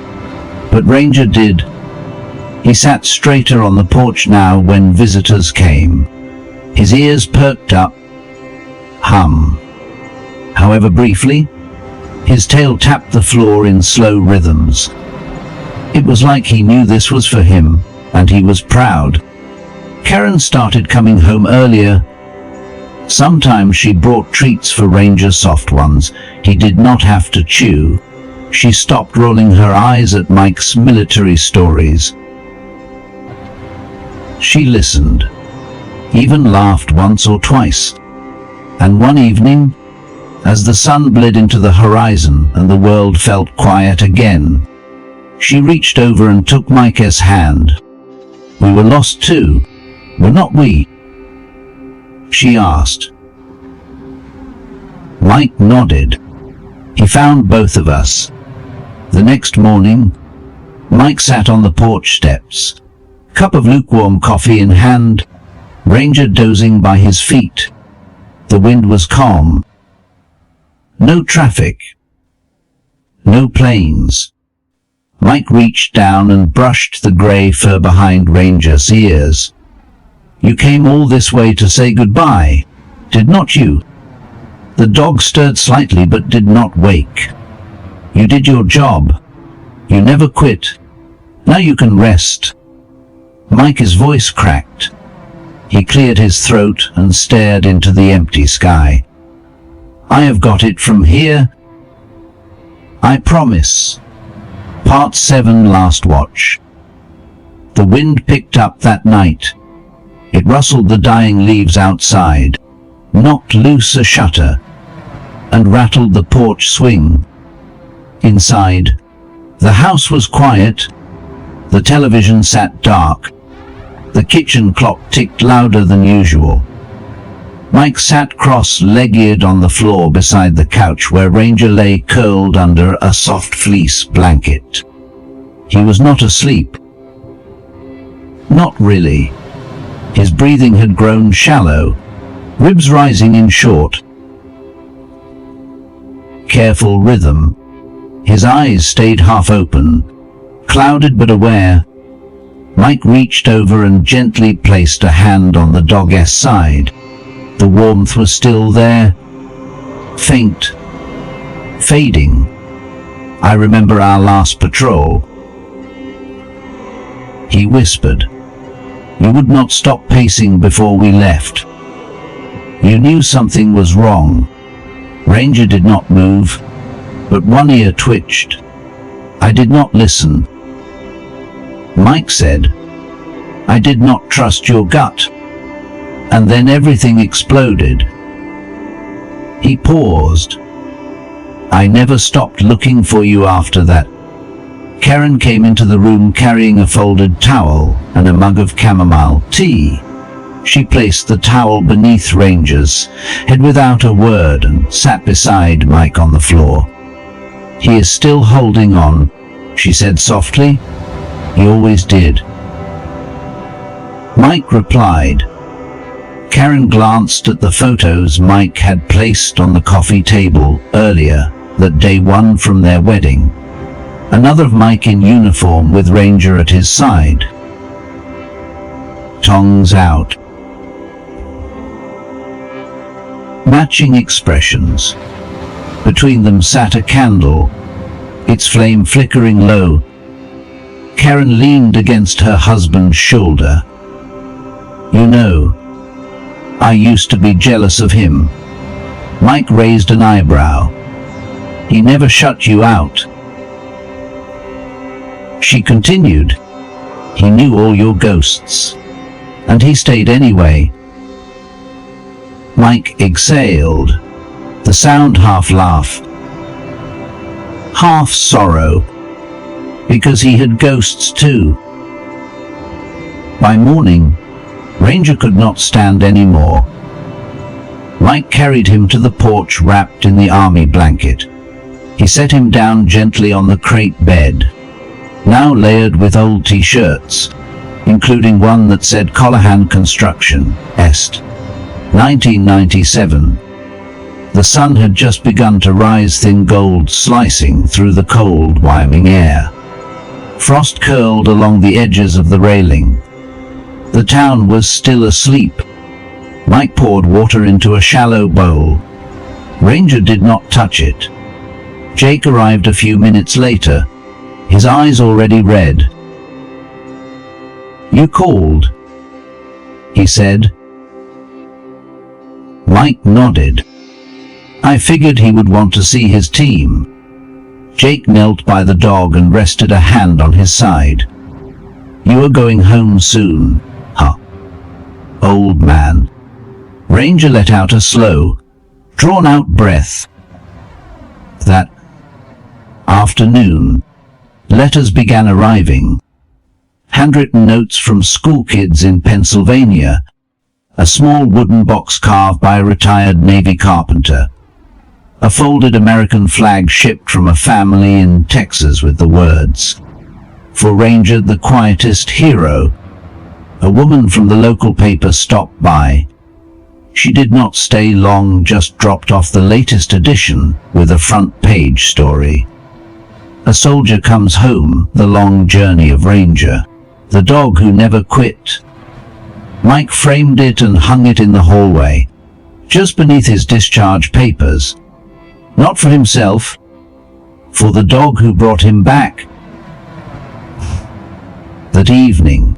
but Ranger did. He sat straighter on the porch now when visitors came. His ears perked up. Hum. However briefly, his tail tapped the floor in slow rhythms. It was like he knew this was for him, and he was proud. Karen started coming home earlier. Sometimes she brought treats for Ranger, soft ones he did not have to chew. She stopped rolling her eyes at Mike's military stories. She listened, even laughed once or twice. And one evening, as the sun bled into the horizon and the world felt quiet again, she reached over and took Mike's hand. "We were lost too, were not we?" she asked. Mike nodded. He found both of us. The next morning, Mike sat on the porch steps, cup of lukewarm coffee in hand, Ranger dozing by his feet. The wind was calm. No traffic. No planes. Mike reached down and brushed the grey fur behind Ranger's ears. "You came all this way to say goodbye, did not you?" The dog stirred slightly but did not wake. "You did your job. You never quit. Now you can rest." Mike's voice cracked. He cleared his throat and stared into the empty sky. "I have got it from here. I promise." Part 7, Last Watch. The wind picked up that night. It rustled the dying leaves outside, knocked loose a shutter, and rattled the porch swing. Inside, the house was quiet. The television sat dark. The kitchen clock ticked louder than usual. Mike sat cross-legged on the floor beside the couch where Ranger lay curled under a soft fleece blanket. He was not asleep. Not really. His breathing had grown shallow, ribs rising in short, careful rhythm. His eyes stayed half open, clouded but aware. Mike reached over and gently placed a hand on the dog's side. The warmth was still there, faint, fading. "I remember our last patrol," he whispered. "You would not stop pacing before we left. You knew something was wrong." Ranger did not move, but one ear twitched. "I did not listen." Mike said, "I did not trust your gut." And then everything exploded. He paused. "I never stopped looking for you after that." Karen came into the room carrying a folded towel and a mug of chamomile tea. She placed the towel beneath Ranger's head without a word and sat beside Mike on the floor. "He is still holding on," she said softly. "He always did." Mike replied. Karen glanced at the photos Mike had placed on the coffee table earlier that day, one from their wedding, another of Mike in uniform with Ranger at his side. Tongues out. Matching expressions. Between them sat a candle, its flame flickering low. Karen leaned against her husband's shoulder. "You know, I used to be jealous of him." Mike raised an eyebrow. "He never shut you out." She continued. "He knew all your ghosts. And he stayed anyway." Mike exhaled, the sound half laugh, half sorrow, because he had ghosts too. By morning, Ranger could not stand any more. Mike carried him to the porch wrapped in the army blanket. He set him down gently on the crate bed, now layered with old t-shirts, including one that said Colohan Construction, Est. 1997. The sun had just begun to rise, thin gold slicing through the cold Wyoming air. Frost curled along the edges of the railing. The town was still asleep. Mike poured water into a shallow bowl. Ranger did not touch it. Jake arrived a few minutes later, his eyes already red. "You called." he said. Mike nodded. I figured he would want to see his team. Jake knelt by the dog and rested a hand on his side. You are going home soon, huh? Old man. Ranger let out a slow, drawn-out breath. That afternoon, letters began arriving. Handwritten notes from school kids in Pennsylvania, a small wooden box carved by a retired Navy carpenter, a folded American flag shipped from a family in Texas with the words, "For Ranger, the quietest hero." A woman from the local paper stopped by. She did not stay long, just dropped off the latest edition with a front-page story. A soldier comes home, the long journey of Ranger, the dog who never quit. Mike framed it and hung it in the hallway, just beneath his discharge papers. Not for himself, for the dog who brought him back. That evening,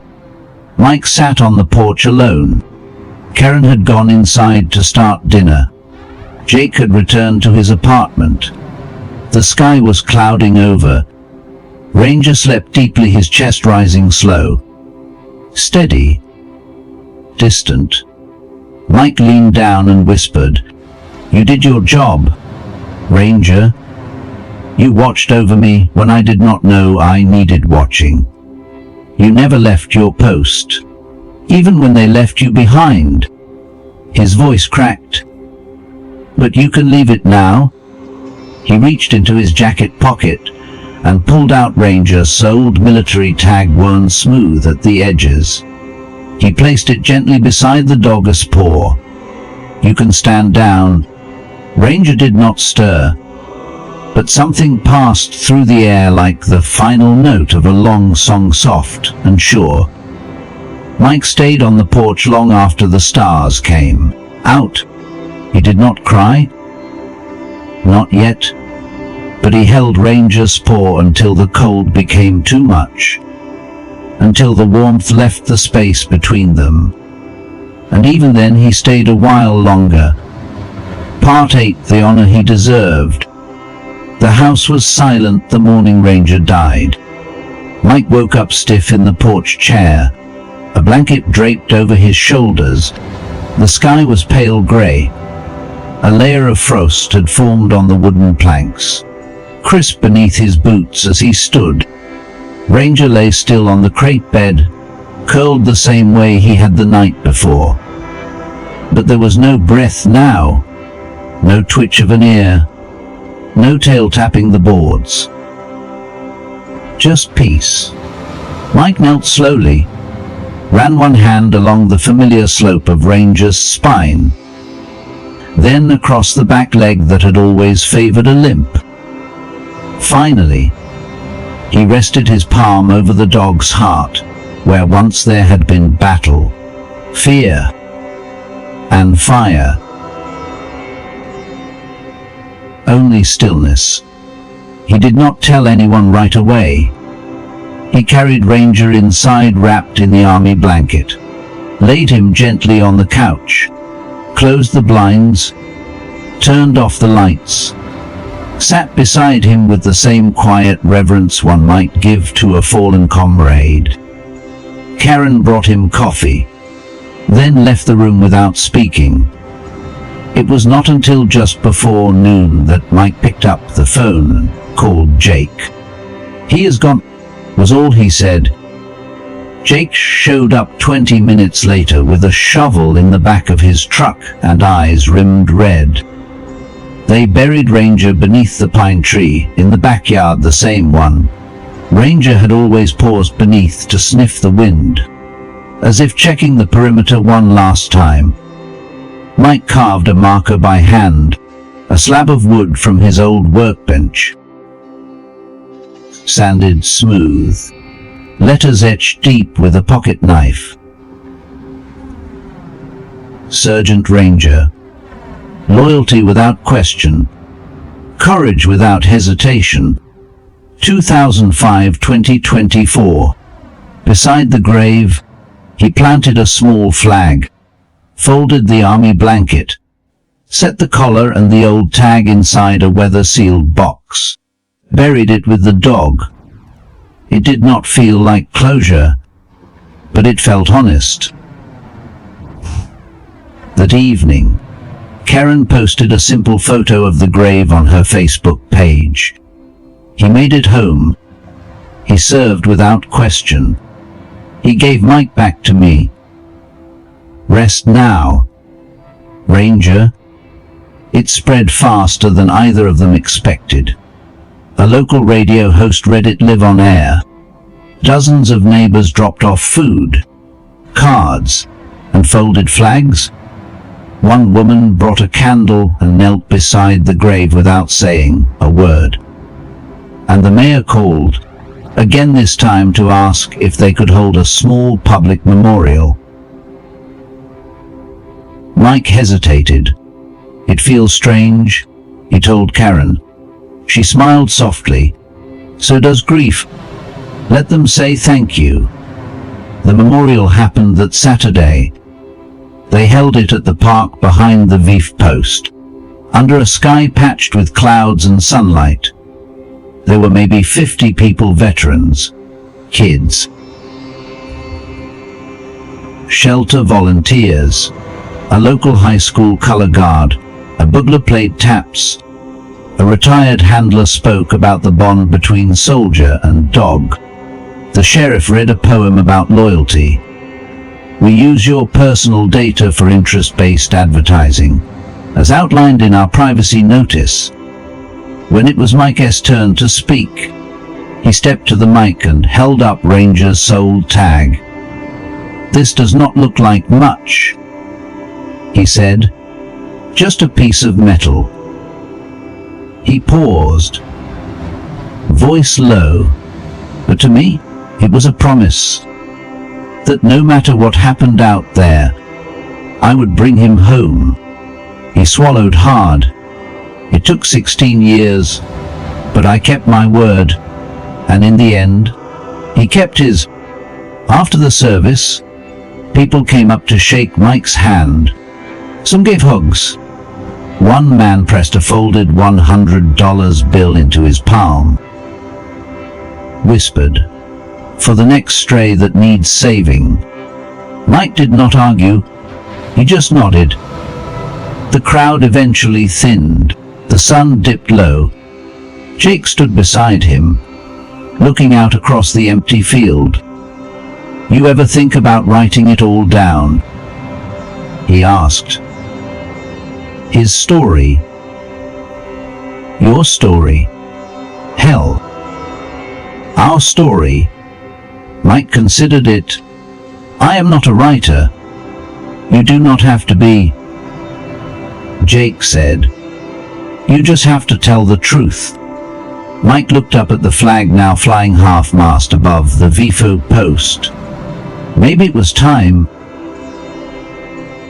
Mike sat on the porch alone. Karen had gone inside to start dinner. Jake had returned to his apartment. The sky was clouding over. Ranger slept deeply, his chest rising slow. Steady. Distant. Mike leaned down and whispered, "You did your job, Ranger. You watched over me when I did not know I needed watching. You never left your post, even when they left you behind." His voice cracked. "But you can leave it now." He reached into his jacket pocket and pulled out Ranger's old military tag, worn smooth at the edges. He placed it gently beside the dog's paw. "You can stand down." Ranger did not stir, but something passed through the air like the final note of a long song, soft and sure. Mike stayed on the porch long after the stars came out. He did not cry. Not yet. But he held Ranger's paw until the cold became too much. Until the warmth left the space between them. And even then he stayed a while longer. Part 8. The honor he deserved. The house was silent the morning Ranger died. Mike woke up stiff in the porch chair, a blanket draped over his shoulders. The sky was pale gray. A layer of frost had formed on the wooden planks, crisp beneath his boots as he stood. Ranger lay still on the crate bed, curled the same way he had the night before. But there was no breath now, no twitch of an ear, no tail tapping the boards. Just peace. Mike knelt slowly, ran one hand along the familiar slope of Ranger's spine, then across the back leg that had always favored a limp. Finally, he rested his palm over the dog's heart, where once there had been battle, fear, and fire. Only stillness. He did not tell anyone right away. He carried Ranger inside, wrapped in the army blanket, laid him gently on the couch, closed the blinds, turned off the lights, sat beside him with the same quiet reverence one might give to a fallen comrade. Karen brought him coffee, then left the room without speaking. It was not until just before noon that Mike picked up the phone and called Jake. "He is gone," was all he said. Jake showed up 20 minutes later with a shovel in the back of his truck and eyes rimmed red. They buried Ranger beneath the pine tree in the backyard, the same one Ranger had always paused beneath to sniff the wind, as if checking the perimeter one last time. Mike carved a marker by hand, a slab of wood from his old workbench. Sanded smooth, letters etched deep with a pocket knife. Sergeant Ranger. Loyalty without question. Courage without hesitation. 2005-2024. Beside the grave, He planted a small flag, folded the army blanket, set the collar and the old tag inside a weather-sealed box, buried it with the dog. It did not feel like closure, but it felt honest. That evening, Karen posted a simple photo of the grave on her Facebook page. He made it home. He served without question. He gave Mike back to me. Rest now, Ranger. It spread faster than either of them expected. A local radio host read it live on air. Dozens of neighbors dropped off food, cards, and folded flags. One woman brought a candle and knelt beside the grave without saying a word. And the mayor called, again this time to ask if they could hold a small public memorial. Mike hesitated. It feels strange, he told Karen. She smiled softly. So does grief. Let them say thank you. The memorial happened that Saturday. They held it at the park behind the VIF post, under a sky patched with clouds and sunlight. There were maybe 50 people, veterans, kids, shelter volunteers, a local high school color guard. A bugler played taps. A retired handler spoke about the bond between soldier and dog. The sheriff read a poem about loyalty. We use your personal data for interest-based advertising, as outlined in our privacy notice. When it was Mike's turn to speak, he stepped to the mic and held up Ranger's sold tag. This does not look like much, he said. Just a piece of metal. He paused, voice low, but to me, it was a promise that no matter what happened out there, I would bring him home. He swallowed hard. It took 16 years, but I kept my word, and in the end, he kept his. After the service, people came up to shake Mike's hand. Some gave hugs. One man pressed a folded $100 bill into his palm, whispered, "For the next stray that needs saving." Mike did not argue. He just nodded. The crowd eventually thinned. The sun dipped low. Jake stood beside him, looking out across the empty field. "You ever think about writing it all down?" he asked. His story. Your story. Hell. Our story. Mike considered it. I am not a writer. You do not have to be. Jake said. You just have to tell the truth. Mike looked up at the flag now flying half-mast above the VIFO post. Maybe it was time.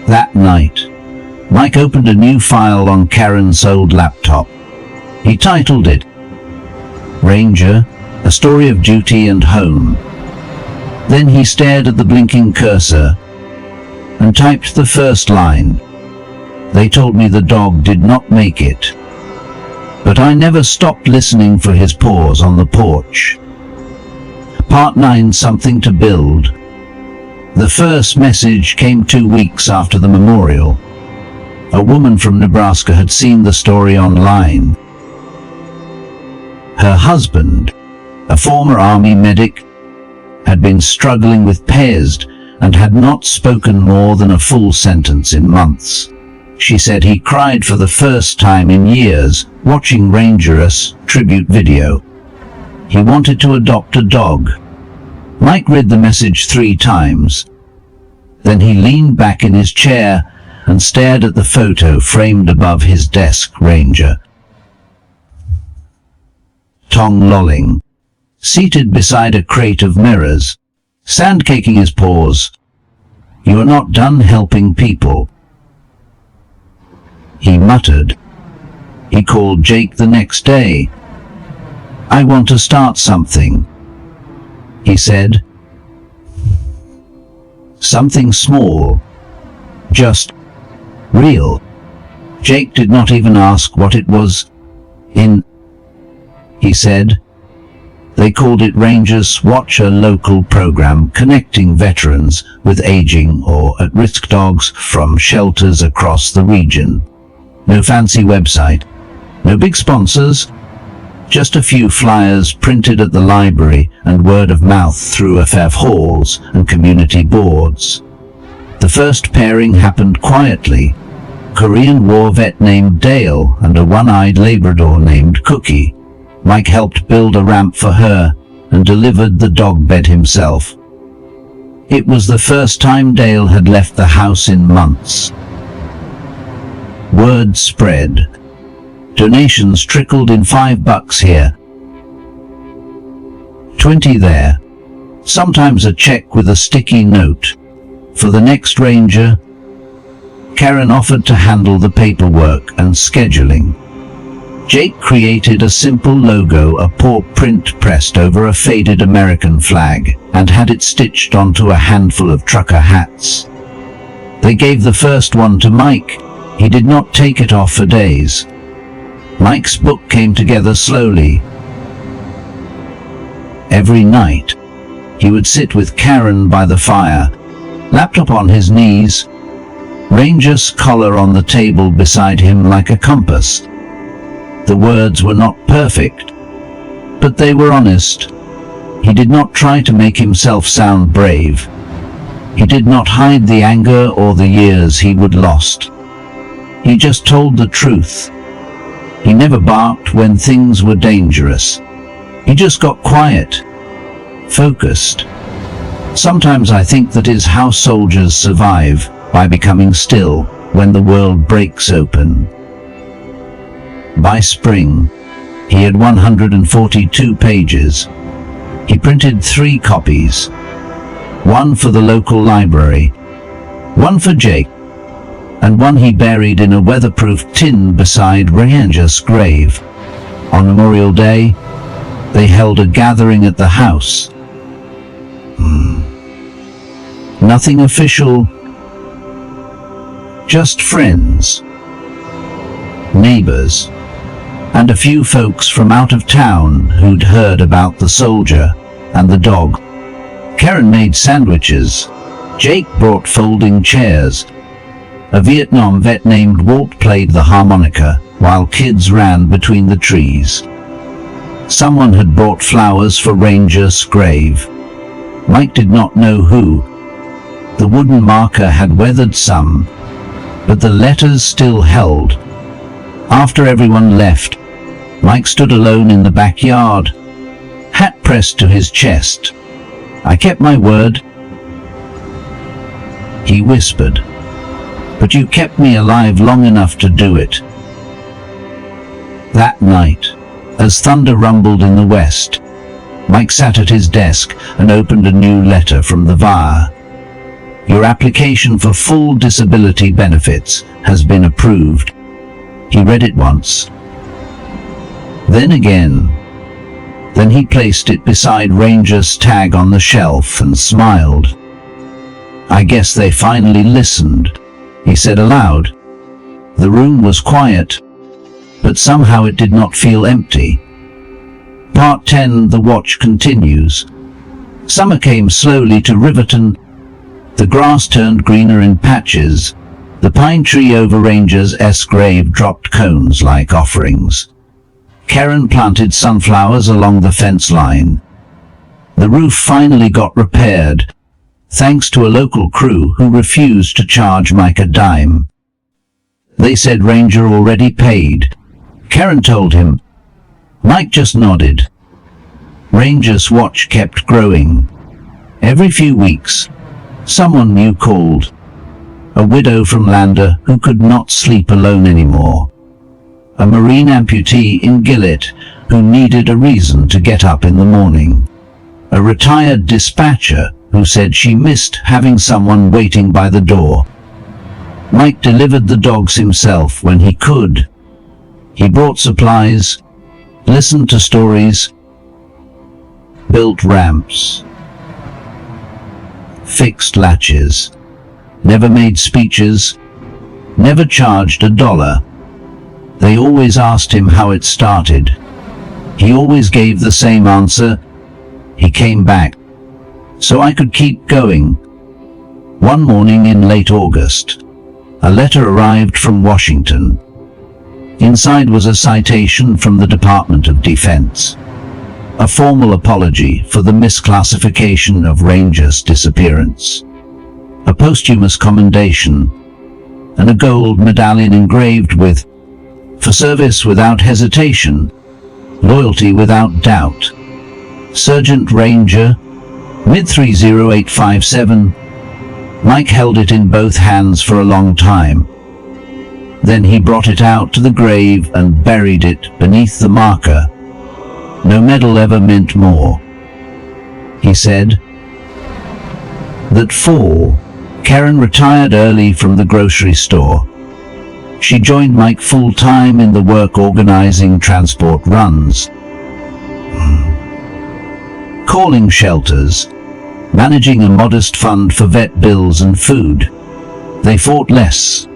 That night, Mike opened a new file on Karen's old laptop. He titled it, Ranger, A Story of Duty and Home. Then he stared at the blinking cursor and typed the first line. They told me the dog did not make it, but I never stopped listening for his paws on the porch. Part 9, Something to Build. The first message came 2 weeks after the memorial. A woman from Nebraska had seen the story online. Her husband, a former army medic, had been struggling with PTSD and had not spoken more than a full sentence in months. She said he cried for the first time in years watching Ranger's tribute video. He wanted to adopt a dog. Mike read the message 3 times. Then he leaned back in his chair and stared at the photo framed above his desk. Ranger, tongue lolling, seated beside a crate of mirrors, sand-caking his paws. You are not done helping people, he muttered. He called Jake the next day. I want to start something, he said. Something small, just real. Jake did not even ask what it was in, he said. They called it Rangers Watch, a local program connecting veterans with aging or at-risk dogs from shelters across the region. No fancy website, no big sponsors, just a few flyers printed at the library and word of mouth through FF halls and community boards. The first pairing happened quietly. Korean War vet named Dale and a one-eyed Labrador named Cookie. Mike helped build a ramp for her and delivered the dog bed himself. It was the first time Dale had left the house in months. Word spread. Donations trickled in $5 here, 20 there, sometimes a check with a sticky note. For the next ranger, Karen offered to handle the paperwork and scheduling. Jake created a simple logo, a paw print pressed over a faded American flag, and had it stitched onto a handful of trucker hats. They gave the first one to Mike. He did not take it off for days. Mike's book came together slowly. Every night, he would sit with Karen by the fire, laptop on his knees, Ranger's collar on the table beside him like a compass. The words were not perfect, but they were honest. He did not try to make himself sound brave. He did not hide the anger or the years he would lost. He just told the truth. He never barked when things were dangerous. He just got quiet, focused. Sometimes I think that is how soldiers survive, by becoming still when the world breaks open. By spring, he had 142 pages. He printed 3 copies, one for the local library, one for Jake, and one he buried in a weatherproof tin beside Ranger's grave. On Memorial Day, they held a gathering at the house. Nothing official, just friends, neighbors, and a few folks from out of town who'd heard about the soldier and the dog. Karen made sandwiches. Jake brought folding chairs. A Vietnam vet named Walt played the harmonica while kids ran between the trees. Someone had brought flowers for Ranger's grave. Mike did not know who. The wooden marker had weathered some, but the letters still held. After everyone left, Mike stood alone in the backyard, hat pressed to his chest. "I kept my word," he whispered, "but you kept me alive long enough to do it." That night, as thunder rumbled in the west, Mike sat at his desk and opened a new letter from the Vale. "Your application for full disability benefits has been approved." He read it once, then again. Then he placed it beside Ranger's tag on the shelf and smiled. "I guess they finally listened," he said aloud. The room was quiet, but somehow it did not feel empty. Part 10. The watch continues. Summer came slowly to Riverton. The grass turned greener in patches. The pine tree over Ranger's grave dropped cones like offerings. Karen planted sunflowers along the fence line. The roof finally got repaired, thanks to a local crew who refused to charge Mike a dime. They said Ranger already paid. Karen told him. Mike just nodded. Ranger's watch kept growing. Every few weeks, someone new called. A widow from Lander who could not sleep alone anymore. A Marine amputee in Gillett who needed a reason to get up in the morning. A retired dispatcher who said she missed having someone waiting by the door. Mike delivered the dogs himself when he could. He brought supplies, listened to stories, built ramps. fixed latches, never made speeches, never charged $1. They always asked him how it started. He always gave the same answer: he came back, so I could keep going. One morning in late August, a letter arrived from Washington. Inside was a citation from the Department of Defense, a formal apology for the misclassification of Ranger's disappearance, a posthumous commendation, and a gold medallion engraved with, "For service without hesitation, loyalty without doubt, Sergeant Ranger, mid 30857. Mike held it in both hands for a long time. Then he brought it out to the grave and buried it beneath the marker. No medal ever meant more. He said. That fall, Karen retired early from the grocery store. She joined Mike full-time in the work organizing transport runs, calling shelters, managing a modest fund for vet bills and food. They fought less,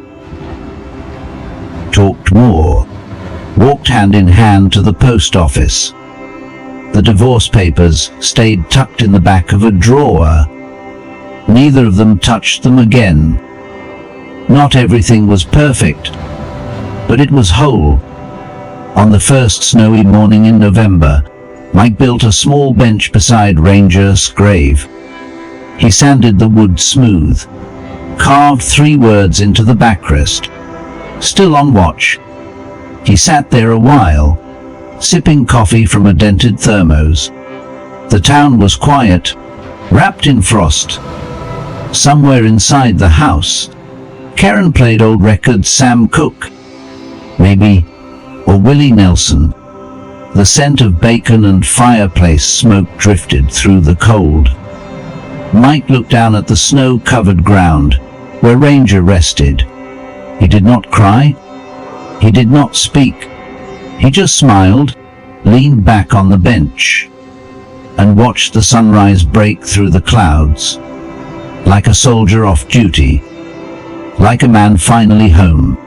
talked more, walked hand in hand to the post office. The divorce papers stayed tucked in the back of a drawer. Neither of them touched them again. Not everything was perfect, but it was whole. On the first snowy morning in November, Mike built a small bench beside Ranger's grave. He sanded the wood smooth, carved 3 words into the backrest. Still on watch, he sat there a while, sipping coffee from a dented thermos. The town was quiet, wrapped in frost. Somewhere inside the house, Karen played old records, Sam Cooke, maybe, or Willie Nelson. The scent of bacon and fireplace smoke drifted through the cold. Mike looked down at the snow-covered ground where Ranger rested. He did not cry. He did not speak. He just smiled, leaned back on the bench, and watched the sunrise break through the clouds. Like a soldier off duty, like a man finally home.